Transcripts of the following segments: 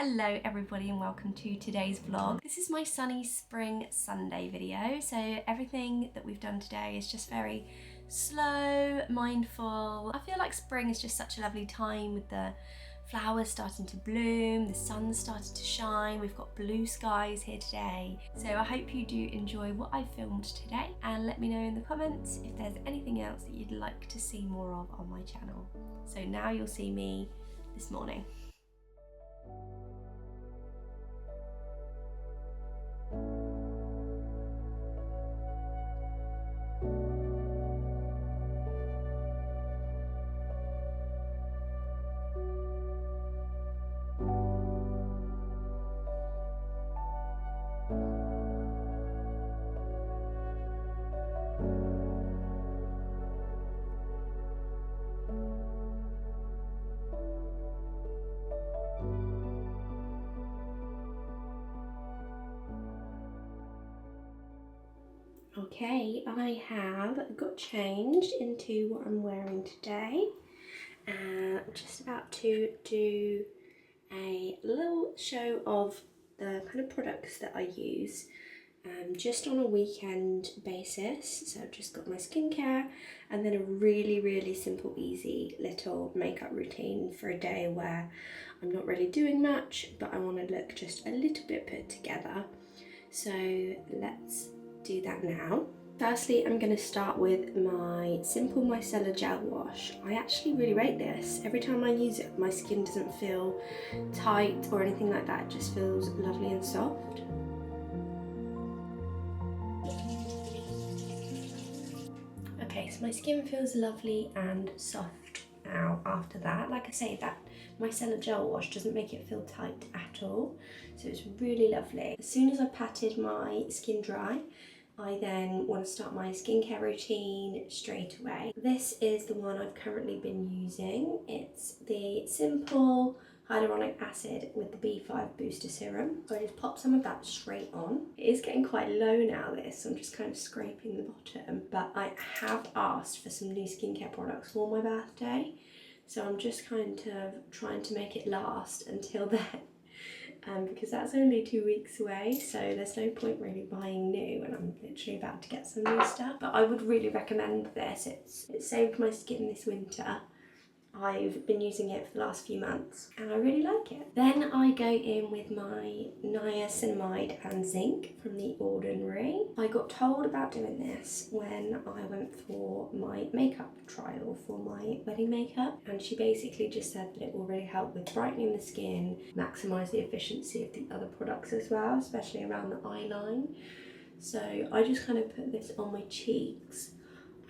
Hello everybody and welcome to today's vlog. This is my sunny spring Sunday video. So everything that we've done today is just very slow, mindful. I feel like spring is just such a lovely time with the flowers starting to bloom, the sun's started to shine, we've got blue skies here today. So I hope you do enjoy what I filmed today and let me know in the comments if there's anything else that you'd like to see more of on my channel. So now you'll see me this morning. Okay, I have got changed into what I'm wearing today and I'm just about to do a little show of the kind of products that I use just on a weekend basis. So I've just got my skincare and then a really simple, easy little makeup routine for a day where I'm not really doing much but I want to look just a little bit put together. So let's do that now. Firstly, I'm going to start with my simple micellar gel wash. I actually really rate this. Every time I use it, my skin doesn't feel tight or anything like that. It just feels lovely and soft. Okay, so my skin feels lovely and soft now after that. Like I say, that micellar gel wash doesn't make it feel tight at all. So it's really lovely. As soon as I patted my skin dry, I then want to start my skincare routine straight away. This is the one I've currently been using. It's the simple hyaluronic acid with the B5 booster serum. So I just pop some of that straight on. It is getting quite low now, this, so I'm just kind of scraping the bottom, but I have asked for some new skincare products for my birthday. So I'm just kind of trying to make it last until then. Because that's only 2 weeks away, so there's no point really buying new when I'm literally about to get some new stuff. But I would really recommend this. It saved my skin this winter. I've been using it for the last few months and I really like it. Then I go in with my niacinamide and zinc from The Ordinary. I got told about doing this when I went for my makeup trial for my wedding makeup, and she basically just said that it will really help with brightening the skin, maximise the efficiency of the other products as well, especially around the eye line. So I just kind of put this on my cheeks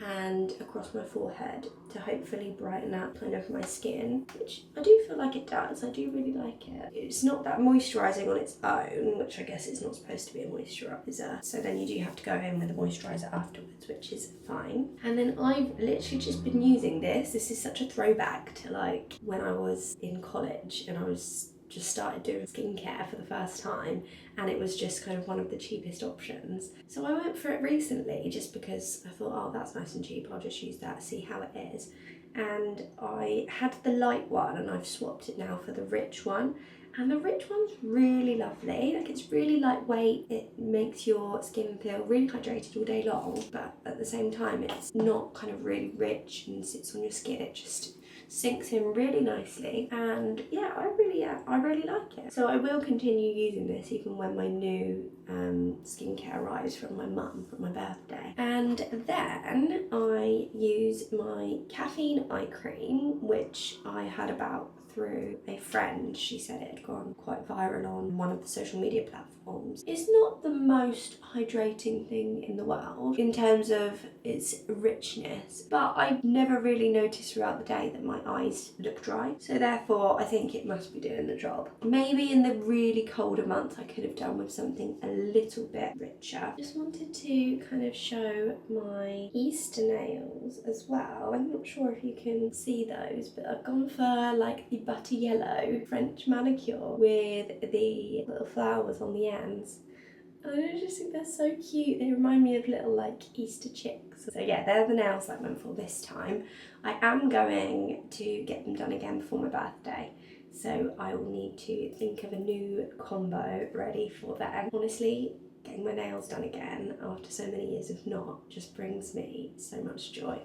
and across my forehead to hopefully brighten up kind of my skin, which I do feel like it does. I do really like it. It's not that moisturising on its own, which I guess it's not supposed to be a moisturiser, so then you do have to go in with a moisturiser afterwards, which is fine. And then I've literally just been using this. This is such a throwback to like when I was in college and I was just started doing skincare for the first time, and it was just kind of one of the cheapest options. So I went for it recently just because I thought, oh, that's nice and cheap, I'll just use that, see how it is. And I had the light one and I've swapped it now for the rich one. And the rich one's really lovely. Like, it's really lightweight. It makes your skin feel really hydrated all day long, but at the same time it's not kind of really rich and sits on your skin. It just sinks in really nicely, and yeah, I really like it. So I will continue using this even when my new skincare arrives from my mum for my birthday. And then I use my caffeine eye cream, which I had about through a friend. She said it had gone quite viral on one of the social media platforms. It's not the most hydrating thing in the world in terms of its richness, but I never really noticed throughout the day that my eyes look dry, so therefore I think it must be doing the job. Maybe in the really colder months I could have done with something a little bit richer. Just wanted to kind of show my Easter nails as well. I'm not sure if you can see those, but I've gone for like the butter yellow French manicure with the little flowers on the ends. And I just think they're so cute. They remind me of little like Easter chicks. So yeah, they're the nails that I went for this time. I am going to get them done again before my birthday. So I will need to think of a new combo ready for then. Honestly, getting my nails done again after so many years of not just brings me so much joy.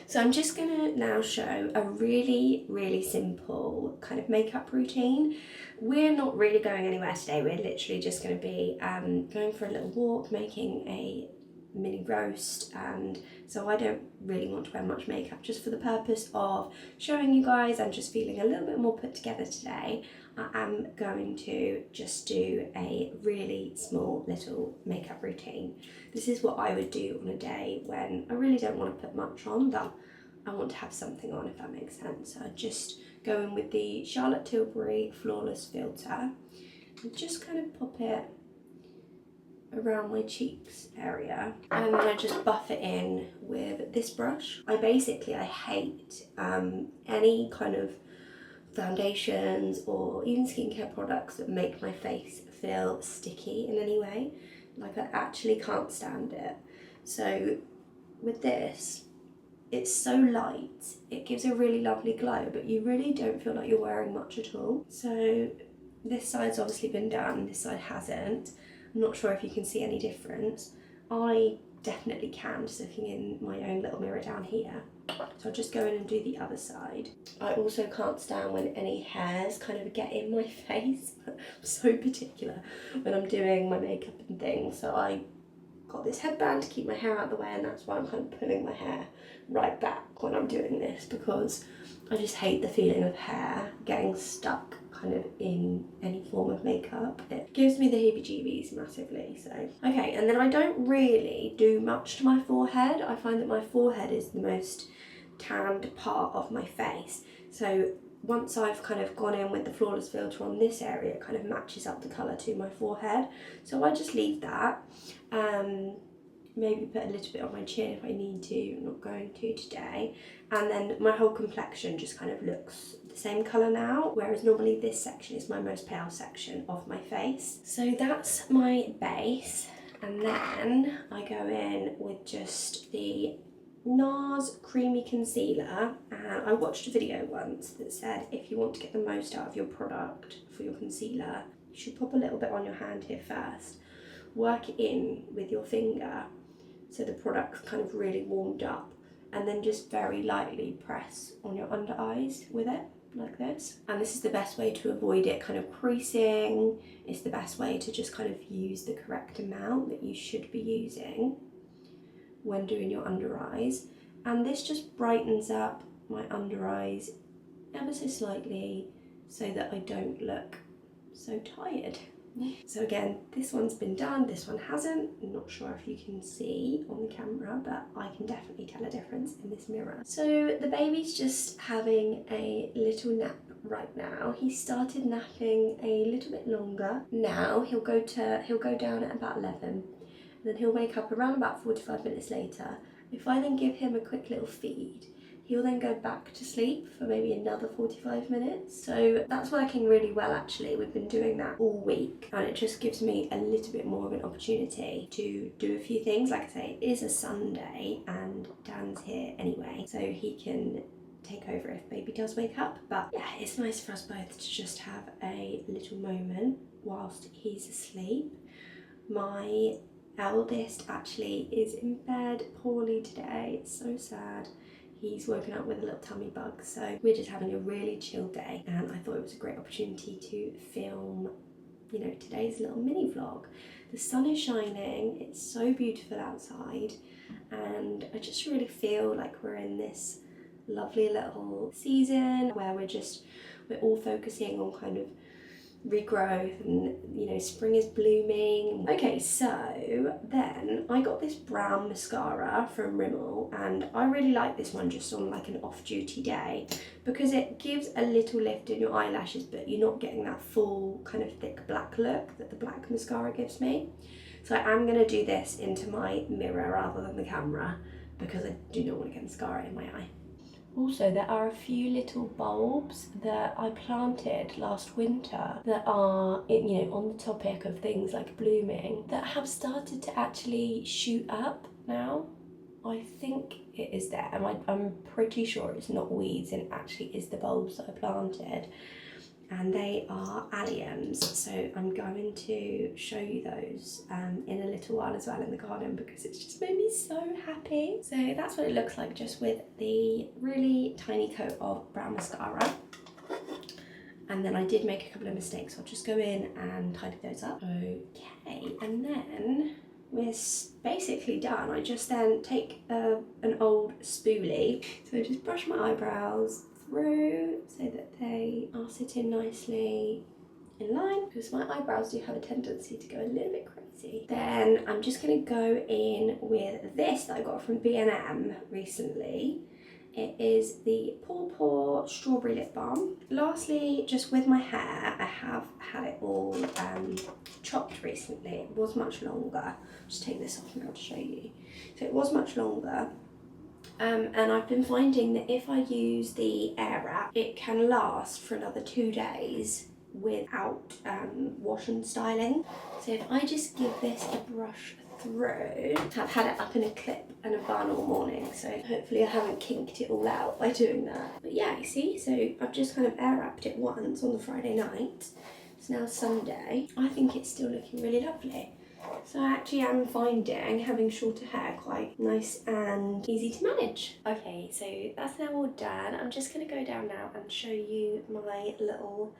So I'm just gonna now show a really, really simple kind of makeup routine. We're not really going anywhere today. We're literally just gonna be going for a little walk, making a mini roast, and so I don't really want to wear much makeup, just for the purpose of showing you guys and just feeling a little bit more put together today. I am going to just do a really small little makeup routine. This is what I would do on a day when I really don't want to put much on, but I want to have something on, if that makes sense. So I just go in with the Charlotte Tilbury Flawless Filter and just kind of pop it around my cheeks area, and then I just buff it in with this brush. I hate any kind of foundations or even skincare products that make my face feel sticky in any way. Like, I actually can't stand it. So with this, it's so light, it gives a really lovely glow, but you really don't feel like you're wearing much at all. So this side's obviously been done, this side hasn't. I'm not sure if you can see any difference. I definitely can, just looking in my own little mirror down here. So I'll just go in and do the other side. I also can't stand when any hairs kind of get in my face. I'm so particular when I'm doing my makeup and things. So I got this headband to keep my hair out of the way, and that's why I'm kind of pulling my hair right back when I'm doing this, because I just hate the feeling of hair getting stuck kind of in any form of makeup. It gives me the heebie-jeebies massively. So okay, and then I don't really do much to my forehead. I find that my forehead is the most tanned part of my face. So once I've kind of gone in with the Flawless Filter on this area, it kind of matches up the colour to my forehead. So I just leave that. Maybe put a little bit on my chin if I need to. I'm not going to today. And then my whole complexion just kind of looks the same colour now, whereas normally this section is my most pale section of my face. So that's my base, and then I go in with just the NARS Creamy Concealer. And I watched a video once that said if you want to get the most out of your product for your concealer, you should pop a little bit on your hand here first, work it in with your finger so the product's kind of really warmed up, and then just very lightly press on your under eyes with it, like this. And this is the best way to avoid it kind of creasing. It's the best way to just kind of use the correct amount that you should be using when doing your under eyes. And this just brightens up my under eyes ever so slightly so that I don't look so tired. So again, this one's been done, this one hasn't. I'm not sure if you can see on the camera, but I can definitely tell a difference in this mirror. So the baby's just having a little nap right now. He started napping a little bit longer. Now he'll go down at about 11, and then he'll wake up around about 45 minutes later. If I then give him a quick little feed, he'll then go back to sleep for maybe another 45 minutes. So that's working really well, actually. We've been doing that all week, and it just gives me a little bit more of an opportunity to do a few things. Like I say, it is a Sunday and Dan's here anyway, so he can take over if baby does wake up. But yeah, it's nice for us both to just have a little moment whilst he's asleep. My eldest actually is in bed poorly today. It's so sad. He's woken up with a little tummy bug, so we're just having a really chill day, and I thought it was a great opportunity to film, you know, today's little mini vlog. The sun is shining, it's so beautiful outside, and I just really feel like we're in this lovely little season where we're all focusing on kind of regrowth, and you know, spring is blooming. Okay, so then I got this brown mascara from Rimmel, and I really like this one just on like an off-duty day because it gives a little lift in your eyelashes, but you're not getting that full kind of thick black look that the black mascara gives me. So I am going to do this into my mirror rather than the camera because I do not want to get mascara in my eye. Also, there are a few little bulbs that I planted last winter that are, you know, on the topic of things like blooming, that have started to actually shoot up now I think it is there, and I'm pretty sure it's not weeds and it actually is the bulbs that I planted, and they are alliums. So I'm going to show you those in a little while as well in the garden, because it's just made me so happy. So that's what it looks like, just with the really tiny coat of brown mascara. And then I did make a couple of mistakes, so I'll just go in and tidy those up. Okay, and then we're basically done. I just then take an old spoolie, so I just brush my eyebrows through so that they are sitting nicely in line, because my eyebrows do have a tendency to go a little bit crazy. Then I'm just going to go in with this that I got from B&M recently. It is the Paw Paw Strawberry Lip Balm. Lastly, just with my hair, I have had it all chopped recently. It was much longer. I'll just take this off now to show you. So it was much longer. And I've been finding that if I use the air wrap, it can last for another 2 days without wash and styling. So if I just give this a brush through, I've had it up in a clip and a bun all morning, so hopefully I haven't kinked it all out by doing that. But yeah, you see, so I've just kind of air wrapped it once on the Friday night. It's now Sunday. I think it's still looking really lovely. So I actually am finding having shorter hair quite nice and easy to manage. Okay, so that's now all done. I'm just going to go down now and show you my little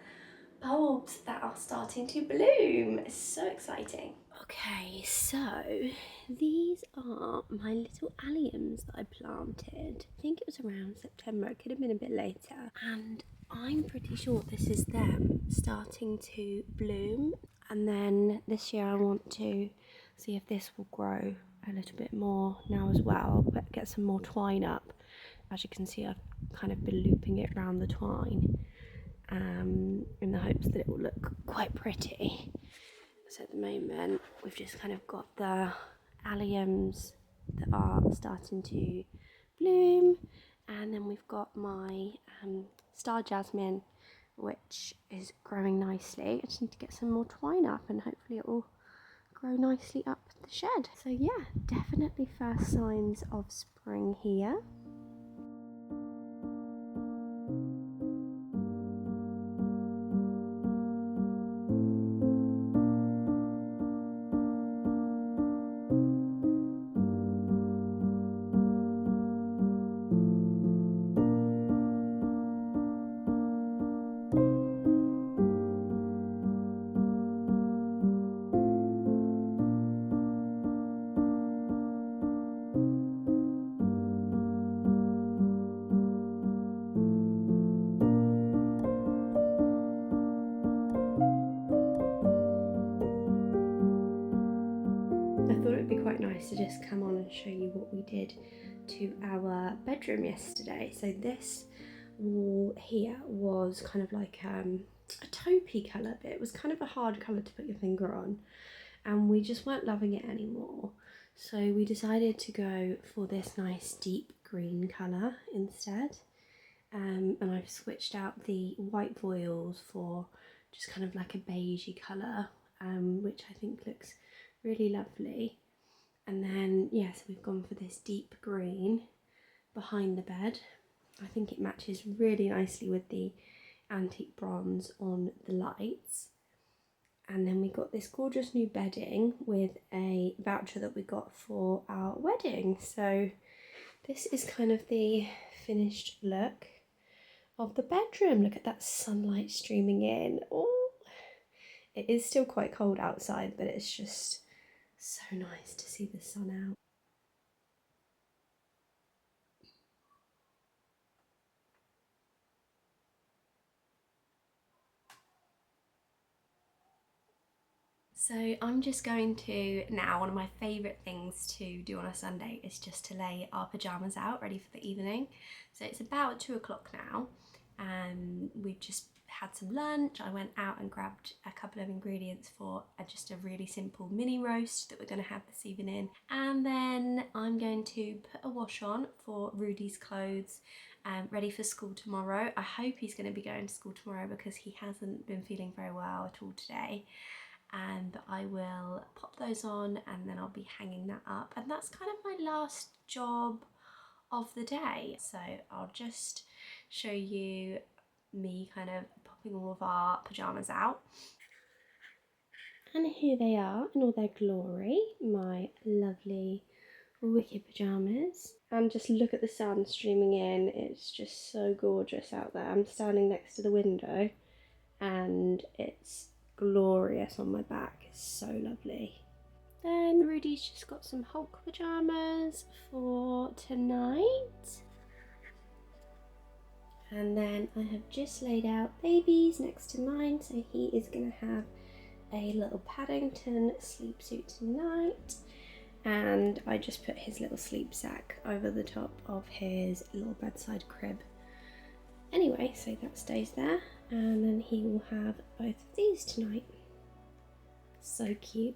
bulbs that are starting to bloom. It's so exciting. Okay, so these are my little alliums that I planted. I think it was around September, it could have been a bit later. And I'm pretty sure this is them starting to bloom. And then this year I want to see if this will grow a little bit more now as well. I'll get some more twine up. As you can see, I've kind of been looping it around the twine in the hopes that it will look quite pretty. So at the moment we've just kind of got the alliums that are starting to bloom, and then we've got my star jasmine, which is growing nicely. I just need to get some more twine up and hopefully it will grow nicely up the shed. So yeah, definitely first signs of spring here. Quite nice to just come on and show you what we did to our bedroom yesterday. So this wall here was kind of like a taupey colour, but it was kind of a hard colour to put your finger on, and we just weren't loving it anymore. So we decided to go for this nice deep green colour instead, and I've switched out the white voiles for just kind of like a beigey colour, which I think looks really lovely. And then, yes, we've gone for this deep green behind the bed. I think it matches really nicely with the antique bronze on the lights. And then we got this gorgeous new bedding with a voucher that we got for our wedding. So this is kind of the finished look of the bedroom. Look at that sunlight streaming in. Oh, it is still quite cold outside, but it's just so nice to see the sun out. So I'm just going to now, one of my favourite things to do on a Sunday is just to lay our pyjamas out ready for the evening. So it's about 2 o'clock now, and we've just had some lunch. I went out and grabbed a couple of ingredients for just a really simple mini roast that we're going to have this evening, and then I'm going to put a wash on for Rudy's clothes, ready for school tomorrow. I hope he's going to be going to school tomorrow because he hasn't been feeling very well at all today. but I will pop those on and then I'll be hanging that up, and that's kind of my last job of the day. So I'll just show you me kind of popping all of our pyjamas out. And here they are in all their glory, my lovely wicked pyjamas. And just look at the sun streaming in, it's just so gorgeous out there. I'm standing next to the window and it's glorious on my back, it's so lovely. Then Rudy's just got some Hulk pyjamas for tonight. And then I have just laid out babies next to mine, so he is going to have a little Paddington sleep suit tonight. And I just put his little sleep sack over the top of his little bedside crib. Anyway, so that stays there, and then he will have both of these tonight. So cute.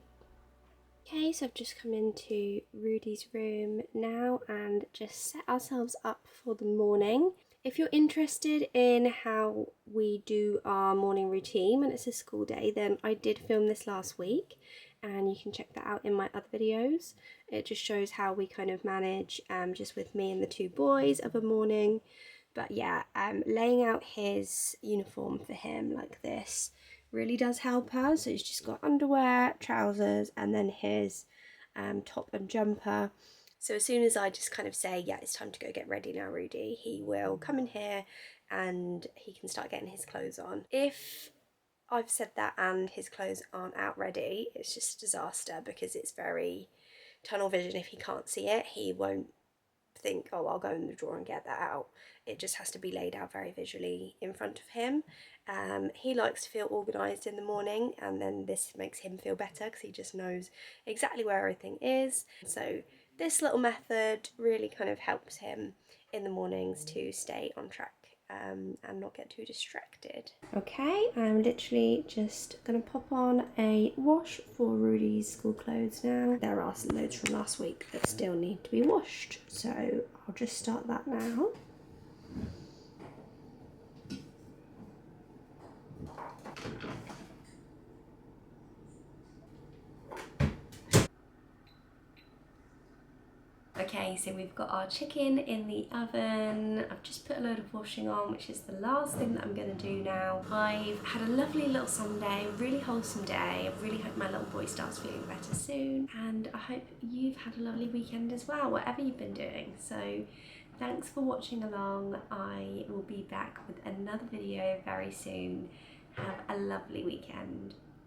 Okay, so I've just come into Rudy's room now and just set ourselves up for the morning. If you're interested in how we do our morning routine when it's a school day, then I did film this last week and you can check that out in my other videos. It just shows how we kind of manage just with me and the two boys of a morning. But yeah, laying out his uniform for him like this really does help us. So he's just got underwear, trousers, and then his top and jumper. So as soon as I just kind of say, yeah, it's time to go get ready now, Rudy, he will come in here and he can start getting his clothes on. If I've said that and his clothes aren't out ready, it's just a disaster, because it's very tunnel vision. If he can't see it, he won't think, oh, I'll go in the drawer and get that out. It just has to be laid out very visually in front of him. He likes to feel organised in the morning, and then this makes him feel better because he just knows exactly where everything is. So this little method really kind of helps him in the mornings to stay on track and not get too distracted. Okay, I'm literally just gonna pop on a wash for Rudy's school clothes now. There are some loads from last week that still need to be washed, so I'll just start that now. Okay, so we've got our chicken in the oven. I've just put a load of washing on, which is the last thing that I'm going to do now. I've had a lovely little Sunday, really wholesome day. I really hope my little boy starts feeling better soon. And I hope you've had a lovely weekend as well, whatever you've been doing. So thanks for watching along. I will be back with another video very soon. Have a lovely weekend.